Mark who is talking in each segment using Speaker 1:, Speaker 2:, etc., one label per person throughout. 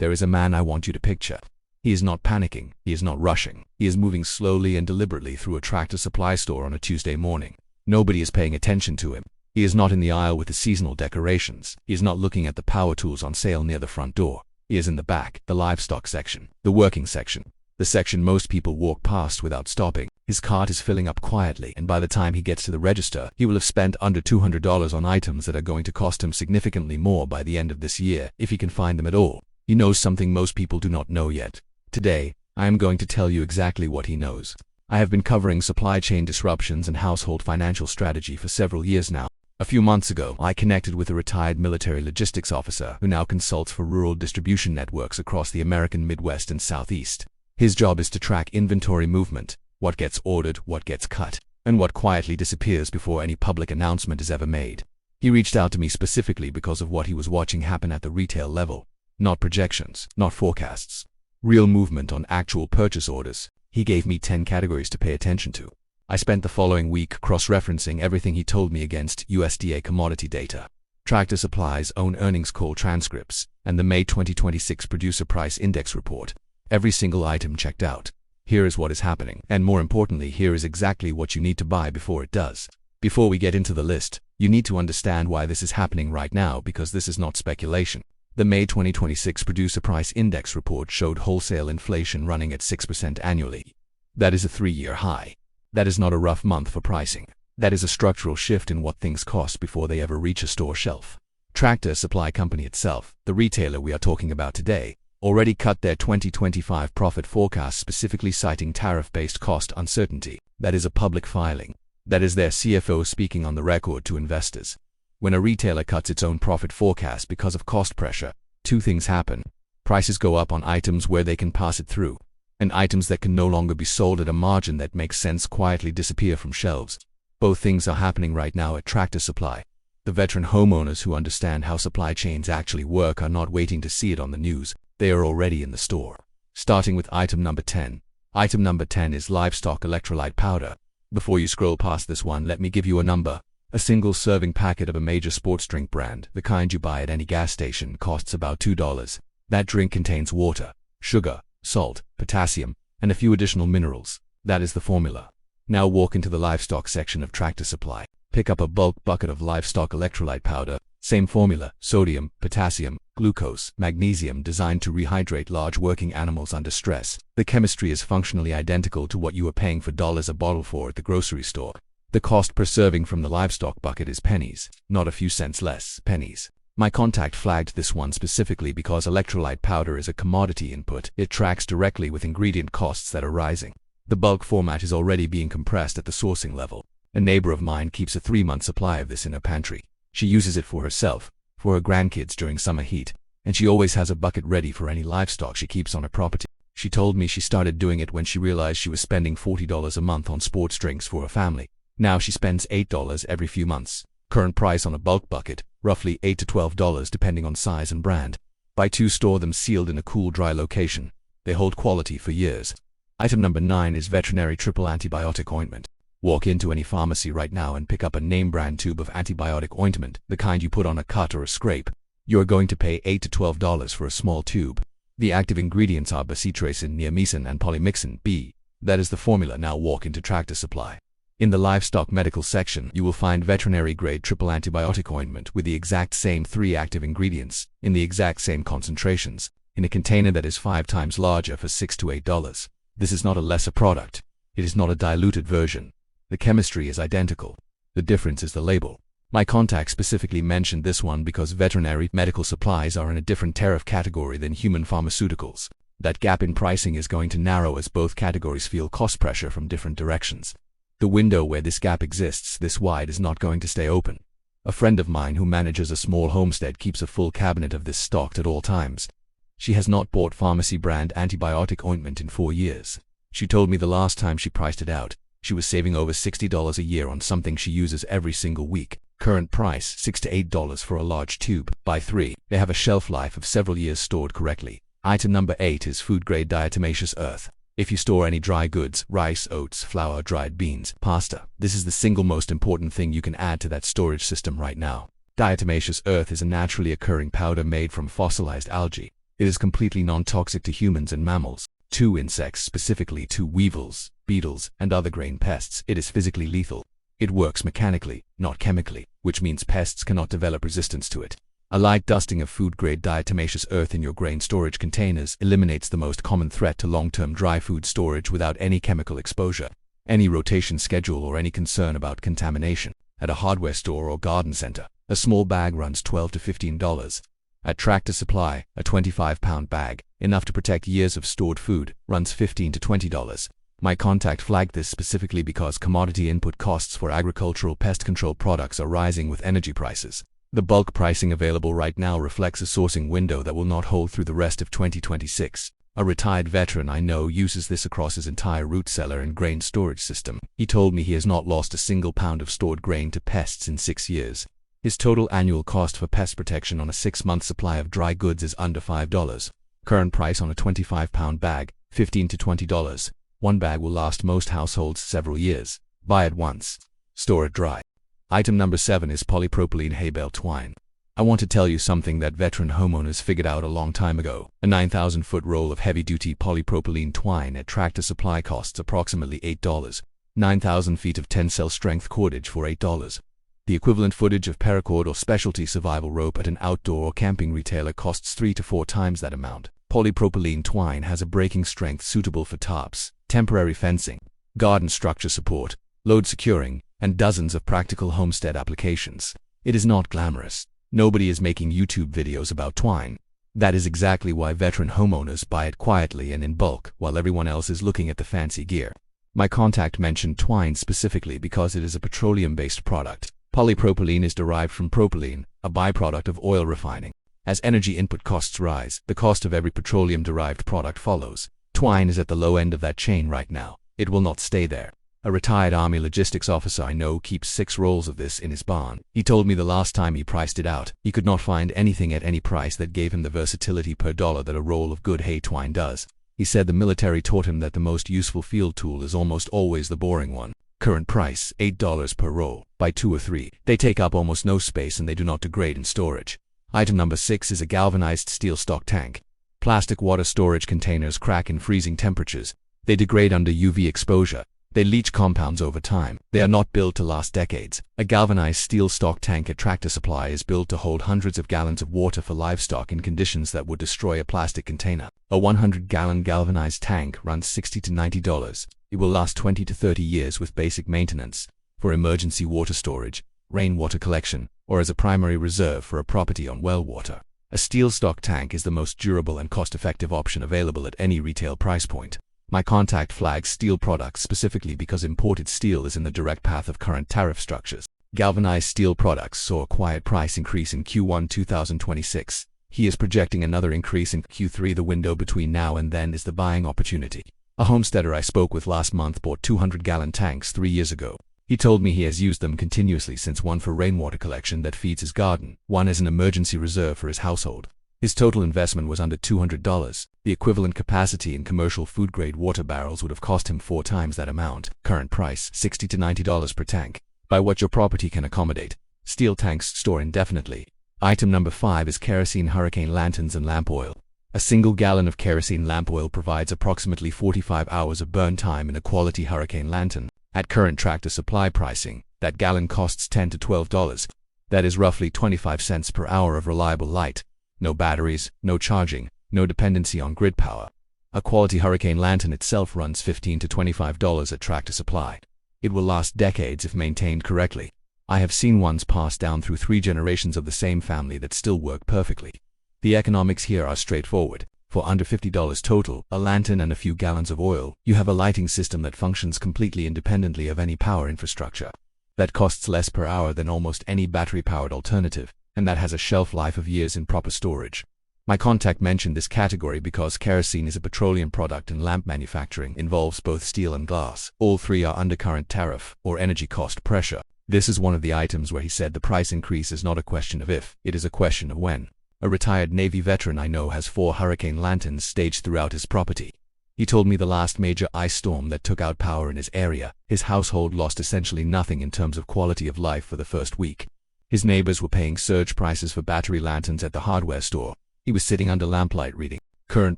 Speaker 1: There is a man I want you to picture. He is not panicking, he is not rushing, he is moving slowly and deliberately through a Tractor Supply store on a Tuesday morning. Nobody is paying attention to him. He is not in the aisle with the seasonal decorations. He is not looking at the power tools on sale near the front door. He is in the back, the livestock section, the working section, the section most people walk past without stopping. His cart is filling up quietly, and by the time he gets to the register, he will have spent under $200 on items that are going to cost him significantly more by the end of this year, if he can find them at all. He knows something most people do not know yet. Today, I am going to tell you exactly what he knows. I have been covering supply chain disruptions and household financial strategy for several years now. A few months ago, I connected with a retired military logistics officer who now consults for rural distribution networks across the American Midwest and Southeast. His job is to track inventory movement, what gets ordered, what gets cut, and what quietly disappears before any public announcement is ever made. He reached out to me specifically because of what he was watching happen at the retail level. Not projections, not forecasts. Real movement on actual purchase orders. He gave me 10 categories to pay attention to. I spent the following week cross-referencing everything he told me against USDA commodity data, Tractor Supply's own earnings call transcripts, and the May 2026 Producer Price Index report. Every single item checked out. Here is what is happening, and more importantly, here is exactly what you need to buy before it does. Before we get into the list, you need to understand why this is happening right now, because this is not speculation. The May 2026 Producer Price Index report showed wholesale inflation running at 6% annually. That is a 3-year high. That is not a rough month for pricing. That is a structural shift in what things cost before they ever reach a store shelf. Tractor Supply Company itself, the retailer we are talking about today, already cut their 2025 profit forecast, specifically citing tariff-based cost uncertainty. That is a public filing. That is their CFO speaking on the record to investors. When a retailer cuts its own profit forecast because of cost pressure, two things happen. Prices go up on items where they can pass it through, and items that can no longer be sold at a margin that makes sense quietly disappear from shelves. Both things are happening right now at Tractor Supply. The veteran homeowners who understand how supply chains actually work are not waiting to see it on the news. They are already in the store. Starting with item number 10. Item number 10 is livestock electrolyte powder. Before you scroll past this one, let me give you a number. A single serving packet of a major sports drink brand, the kind you buy at any gas station, costs about $2. That drink contains water, sugar, salt, potassium, and a few additional minerals. That is the formula. Now walk into the livestock section of Tractor Supply. Pick up a bulk bucket of livestock electrolyte powder. Same formula: sodium, potassium, glucose, magnesium, designed to rehydrate large working animals under stress. The chemistry is functionally identical to what you are paying for dollars a bottle for at the grocery store. The cost per serving from the livestock bucket is pennies, not a few cents less, pennies. My contact flagged this one specifically because electrolyte powder is a commodity input. It tracks directly with ingredient costs that are rising. The bulk format is already being compressed at the sourcing level. A neighbor of mine keeps a 3-month supply of this in her pantry. She uses it for herself, for her grandkids during summer heat, and she always has a bucket ready for any livestock she keeps on her property. She told me she started doing it when she realized she was spending $40 a month on sports drinks for her family. Now she spends $8 every few months. Current price on a bulk bucket, roughly $8 to $12 depending on size and brand. Buy 2, store them sealed in a cool, dry location. They hold quality for years. Item number 9 is veterinary triple antibiotic ointment. Walk into any pharmacy right now and pick up a name brand tube of antibiotic ointment, the kind you put on a cut or a scrape. You are going to pay $8 to $12 for a small tube. The active ingredients are bacitracin, neomycin, and polymyxin B. That is the formula. Now walk into Tractor Supply. In the livestock medical section, you will find veterinary-grade triple antibiotic ointment with the exact same 3 active ingredients, in the exact same concentrations, in a container that is 5 times larger for $6 to $8. This is not a lesser product. It is not a diluted version. The chemistry is identical. The difference is the label. My contact specifically mentioned this one because veterinary medical supplies are in a different tariff category than human pharmaceuticals. That gap in pricing is going to narrow as both categories feel cost pressure from different directions. The window where this gap exists this wide is not going to stay open. A friend of mine who manages a small homestead keeps a full cabinet of this stocked at all times. She has not bought pharmacy brand antibiotic ointment in 4 years. She told me the last time she priced it out, she was saving over $60 a year on something she uses every single week. Current price, $6 to $8 for a large tube. Buy 3. They have a shelf life of several years stored correctly. Item number 8 is food-grade diatomaceous earth. If you store any dry goods, rice, oats, flour, dried beans, pasta, this is the single most important thing you can add to that storage system right now. Diatomaceous earth is a naturally occurring powder made from fossilized algae. It is completely non-toxic to humans and mammals. 2 insects, specifically 2 weevils, beetles, and other grain pests. It is physically lethal. It works mechanically, not chemically, which means pests cannot develop resistance to it. A light dusting of food-grade diatomaceous earth in your grain storage containers eliminates the most common threat to long-term dry food storage without any chemical exposure, any rotation schedule, or any concern about contamination. At a hardware store or garden center, a small bag runs $12 to $15. At Tractor Supply, a 25-pound bag, enough to protect years of stored food, runs $15 to $20. My contact flagged this specifically because commodity input costs for agricultural pest control products are rising with energy prices. The bulk pricing available right now reflects a sourcing window that will not hold through the rest of 2026. A retired veteran I know uses this across his entire root cellar and grain storage system. He told me he has not lost a single pound of stored grain to pests in 6 years. His total annual cost for pest protection on a 6-month supply of dry goods is under $5. Current price on a 25-pound bag, $15 to $20. One bag will last most households several years. Buy it once. Store it dry. Item number 7 is polypropylene hay bale twine. I want to tell you something that veteran homeowners figured out a long time ago. A 9,000-foot roll of heavy-duty polypropylene twine at Tractor Supply costs approximately $8. 9,000 feet of tensile strength cordage for $8. The equivalent footage of paracord or specialty survival rope at an outdoor or camping retailer costs 3 to 4 times that amount. Polypropylene twine has a breaking strength suitable for tarps, temporary fencing, garden structure support, load securing, and dozens of practical homestead applications. It is not glamorous. Nobody is making YouTube videos about twine. That is exactly why veteran homeowners buy it quietly and in bulk while everyone else is looking at the fancy gear. My contact mentioned twine specifically because it is a petroleum-based product. Polypropylene is derived from propylene, a byproduct of oil refining. As energy input costs rise, the cost of every petroleum-derived product follows. Twine is at the low end of that chain right now. It will not stay there. A retired Army logistics officer I know keeps 6 rolls of this in his barn. He told me the last time he priced it out, he could not find anything at any price that gave him the versatility per dollar that a roll of good hay twine does. He said the military taught him that the most useful field tool is almost always the boring one. Current price, $8 per roll. Buy 2 or 3. They take up almost no space and they do not degrade in storage. Item number 6 is a galvanized steel stock tank. Plastic water storage containers crack in freezing temperatures. They degrade under UV exposure. They leach compounds over time. They are not built to last decades. A galvanized steel stock tank at Tractor Supply is built to hold hundreds of gallons of water for livestock in conditions that would destroy a plastic container. A 100-gallon galvanized tank runs $60 to $90. It will last 20 to 30 years with basic maintenance, for emergency water storage, rainwater collection, or as a primary reserve for a property on well water. A steel stock tank is the most durable and cost-effective option available at any retail price point. My contact flags steel products specifically because imported steel is in the direct path of current tariff structures. Galvanized steel products saw a quiet price increase in Q1 2026. He is projecting another increase in Q3. The window between now and then is the buying opportunity. A homesteader I spoke with last month bought 200-gallon tanks 3 years ago. He told me he has used them continuously since, one for rainwater collection that feeds his garden, one as an emergency reserve for his household. His total investment was under $200. The equivalent capacity in commercial food-grade water barrels would have cost him 4 times that amount. Current price, $60 to $90 per tank. Buy what your property can accommodate. Steel tanks store indefinitely. Item number 5 is kerosene hurricane lanterns and lamp oil. A single gallon of kerosene lamp oil provides approximately 45 hours of burn time in a quality hurricane lantern. At current Tractor Supply pricing, that gallon costs $10 to $12. That is roughly 25 cents per hour of reliable light. No batteries, no charging, no dependency on grid power. A quality hurricane lantern itself runs $15 to $25 at Tractor Supply. It will last decades if maintained correctly. I have seen ones passed down through 3 generations of the same family that still work perfectly. The economics here are straightforward. For under $50 total, a lantern and a few gallons of oil, you have a lighting system that functions completely independently of any power infrastructure. That costs less per hour than almost any battery-powered alternative, and that has a shelf life of years in proper storage. My contact mentioned this category because kerosene is a petroleum product and lamp manufacturing involves both steel and glass. All 3 are under current tariff or energy cost pressure. This is one of the items where he said the price increase is not a question of if, it is a question of when. A retired Navy veteran I know has 4 hurricane lanterns staged throughout his property. He told me the last major ice storm that took out power in his area, his household lost essentially nothing in terms of quality of life for the first week. His neighbors were paying surge prices for battery lanterns at the hardware store. He was sitting under lamplight reading. Current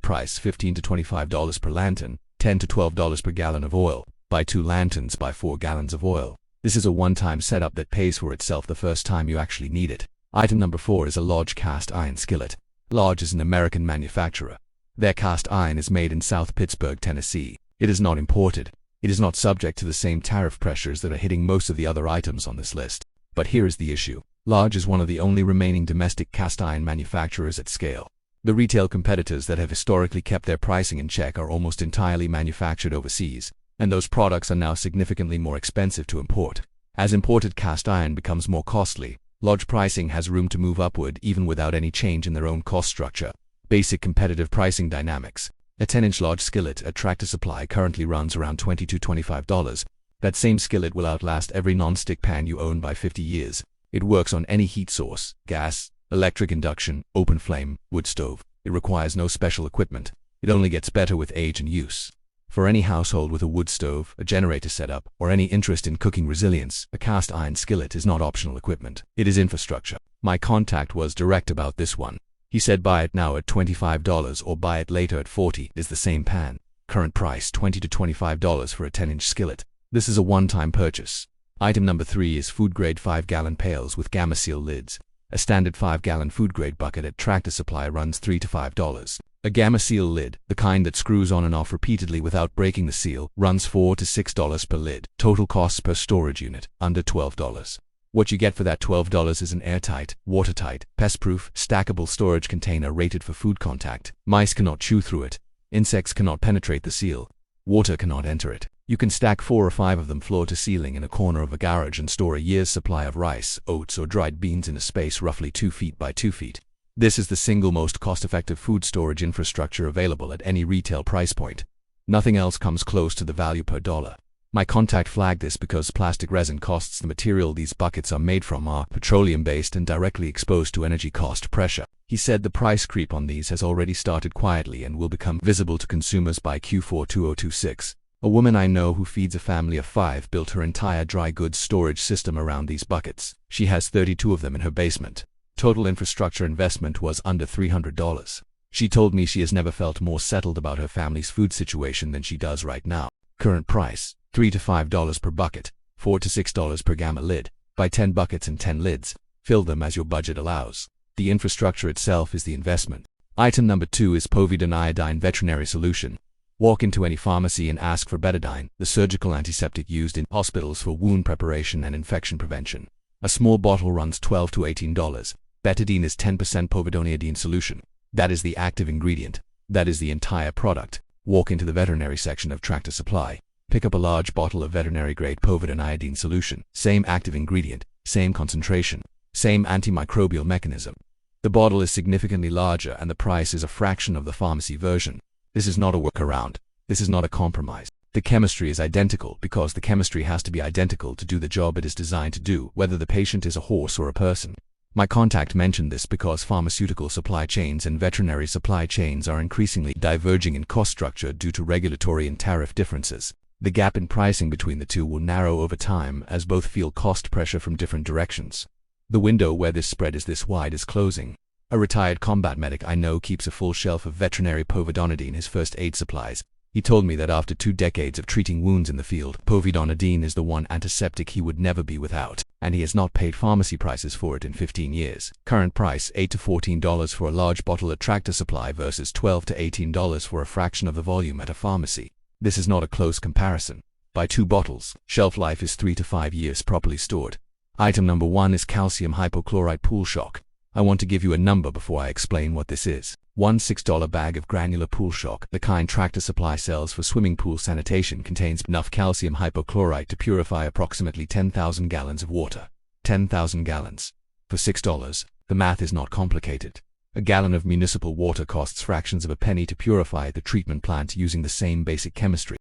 Speaker 1: price $15 to $25 per lantern, $10 to $12 per gallon of oil. Buy 2 lanterns, buy 4 gallons of oil. This is a one-time setup that pays for itself the first time you actually need it. Item number 4 is a Lodge cast iron skillet. Lodge is an American manufacturer. Their cast iron is made in South Pittsburgh, Tennessee. It is not imported. It is not subject to the same tariff pressures that are hitting most of the other items on this list. But here is the issue. Lodge is one of the only remaining domestic cast iron manufacturers at scale. The retail competitors that have historically kept their pricing in check are almost entirely manufactured overseas, and those products are now significantly more expensive to import. As imported cast iron becomes more costly, Lodge pricing has room to move upward even without any change in their own cost structure. Basic competitive pricing dynamics. A 10-inch Lodge skillet at Tractor Supply currently runs around $20 to $25. That same skillet will outlast every non-stick pan you own by 50 years. It works on any heat source, gas, electric induction, open flame, wood stove. It requires no special equipment. It only gets better with age and use. For any household with a wood stove, a generator setup, or any interest in cooking resilience, a cast iron skillet is not optional equipment. It is infrastructure. My contact was direct about this one. He said buy it now at $25 or buy it later at $40. Is the same pan. Current price $20 to $25 for a 10-inch skillet. This is a one-time purchase. Item number 3 is food-grade 5-gallon pails with Gamma Seal lids. A standard 5-gallon food-grade bucket at Tractor Supply runs $3 to $5. A Gamma Seal lid, the kind that screws on and off repeatedly without breaking the seal, runs $4 to $6 per lid. Total costs per storage unit, under $12. What you get for that $12 is an airtight, watertight, pest-proof, stackable storage container rated for food contact. Mice cannot chew through it. Insects cannot penetrate the seal. Water cannot enter it. You can stack 4 or 5 of them floor to ceiling in a corner of a garage and store a year's supply of rice, oats, or dried beans in a space roughly 2 feet by 2 feet. This is the single most cost-effective food storage infrastructure available at any retail price point. Nothing else comes close to the value per dollar. My contact flagged this because plastic resin costs. The material these buckets are made from are petroleum-based and directly exposed to energy cost pressure. He said the price creep on these has already started quietly and will become visible to consumers by Q4 2026. A woman I know who feeds a family of 5 built her entire dry goods storage system around these buckets. She has 32 of them in her basement. Total infrastructure investment was under $300. She told me she has never felt more settled about her family's food situation than she does right now. Current price, $3 to $5 per bucket, $4 to $6 per Gamma lid. Buy 10 buckets and 10 lids. Fill them as your budget allows. The infrastructure itself is the investment. Item number 2 is povidone iodine veterinary solution. Walk into any pharmacy and ask for betadine, the surgical antiseptic used in hospitals for wound preparation and infection prevention. A small bottle runs $12 to $18. Betadine is 10% povidone iodine solution. That is the active ingredient. That is the entire product. Walk into the veterinary section of Tractor Supply. Pick up a large bottle of veterinary-grade povidone iodine solution. Same active ingredient, same concentration, same antimicrobial mechanism. The bottle is significantly larger and the price is a fraction of the pharmacy version. This is not a workaround. This is not a compromise. The chemistry is identical because the chemistry has to be identical to do the job it is designed to do, whether the patient is a horse or a person. My contact mentioned this because pharmaceutical supply chains and veterinary supply chains are increasingly diverging in cost structure due to regulatory and tariff differences. The gap in pricing between the two will narrow over time as both feel cost pressure from different directions. The window where this spread is this wide is closing. A retired combat medic I know keeps a full shelf of veterinary povidone in his first aid supplies. He told me that after 2 decades of treating wounds in the field, povidone is the one antiseptic he would never be without, and he has not paid pharmacy prices for it in 15 years. Current price $8 to $14 for a large bottle at Tractor Supply versus $12 to $18 for a fraction of the volume at a pharmacy. This is not a close comparison. Buy 2 bottles. Shelf life is 3 to 5 years properly stored. Item number 1 is calcium hypochlorite pool shock. I want to give you a number before I explain what this is. One $6 bag of granular pool shock, the kind Tractor Supply sells for swimming pool sanitation, contains enough calcium hypochlorite to purify approximately 10,000 gallons of water. 10,000 gallons. For $6, the math is not complicated. A gallon of municipal water costs fractions of a penny to purify at the treatment plant using the same basic chemistry.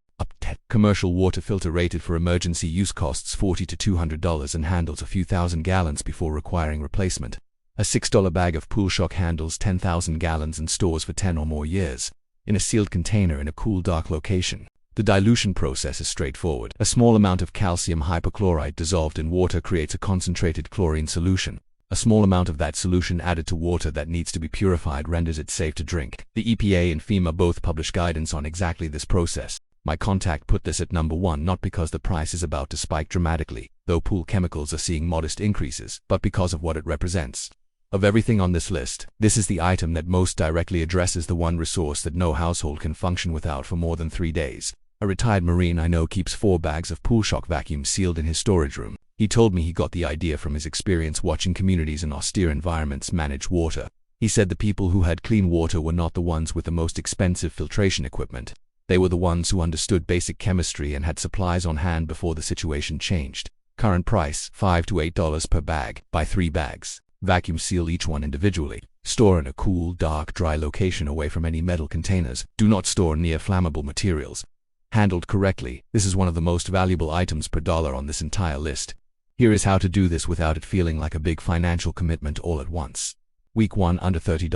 Speaker 1: Commercial water filter rated for emergency use costs $40 to $200 and handles a few thousand gallons before requiring replacement. A $6 bag of pool shock handles 10,000 gallons and stores for 10 or more years, in a sealed container in a cool, dark location. The dilution process is straightforward. A small amount of calcium hypochlorite dissolved in water creates a concentrated chlorine solution. A A small amount of that solution added to water that needs to be purified renders it safe to drink. The EPA and FEMA both publish guidance on exactly this process. My contact put this at number 1 not because the price is about to spike dramatically, though pool chemicals are seeing modest increases, but because of what it represents. Of everything on this list, this is the item that most directly addresses the one resource that no household can function without for more than 3 days. A retired Marine I know keeps 4 bags of pool shock vacuums sealed in his storage room. He told me he got the idea from his experience watching communities in austere environments manage water. He said the people who had clean water were not the ones with the most expensive filtration equipment. They were the ones who understood basic chemistry and had supplies on hand before the situation changed. Current price, $5 to $8 per bag. Buy 3 bags. Vacuum seal each one individually. Store in a cool, dark, dry location away from any metal containers. Do not store near flammable materials. Handled correctly, this is one of the most valuable items per dollar on this entire list. Here is how to do this without it feeling like a big financial commitment all at once. Week 1 under $30.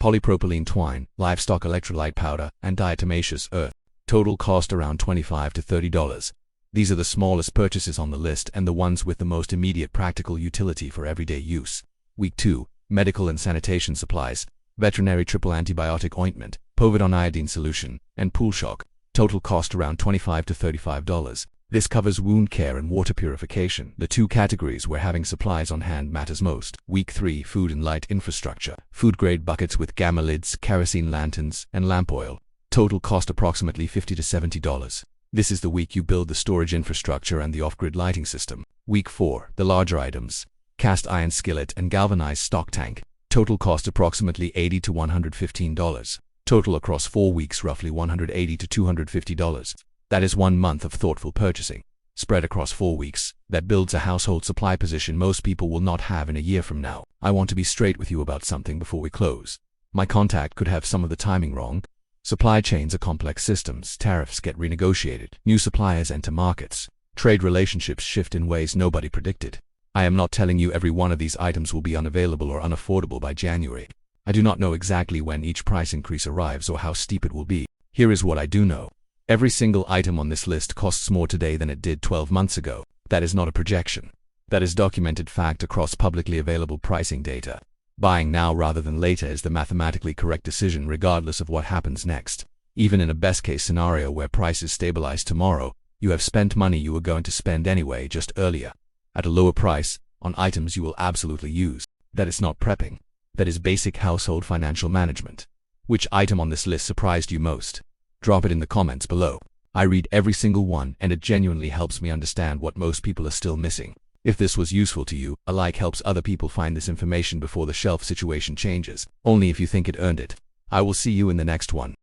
Speaker 1: Polypropylene twine, livestock electrolyte powder, and diatomaceous earth. Total cost around $25 to $30. These are the smallest purchases on the list and the ones with the most immediate practical utility for everyday use. Week 2, medical and sanitation supplies, veterinary triple antibiotic ointment, povidone iodine solution, and pool shock. Total cost around $25 to $35. This covers wound care and water purification, the 2 categories where having supplies on hand matters most. Week 3, food and light infrastructure, food-grade buckets with gamma lids, kerosene lanterns, and lamp oil. Total cost approximately $50 to $70. This is the week you build the storage infrastructure and the off-grid lighting system. Week 4, the larger items, cast iron skillet and galvanized stock tank. Total cost approximately $80 to $115. Total across 4 weeks roughly $180 to $250. That is 1 month of thoughtful purchasing. Spread across 4 weeks, that builds a household supply position most people will not have in a year from now. I want to be straight with you about something before we close. My contact could have some of the timing wrong. Supply chains are complex systems, tariffs get renegotiated, new suppliers enter markets, trade relationships shift in ways nobody predicted. I am not telling you every one of these items will be unavailable or unaffordable by January. I do not know exactly when each price increase arrives or how steep it will be. Here is what I do know. Every single item on this list costs more today than it did 12 months ago. That is not a projection. That is documented fact across publicly available pricing data. Buying now rather than later is the mathematically correct decision regardless of what happens next. Even in a best-case scenario where prices stabilize tomorrow, you have spent money you were going to spend anyway, just earlier, at a lower price, on items you will absolutely use. That is not prepping. That is basic household financial management. Which item on this list surprised you most? Drop it in the comments below. I read every single one and it genuinely helps me understand what most people are still missing. If this was useful to you, a like helps other people find this information before the shelf situation changes. Only if you think it earned it. I will see you in the next one.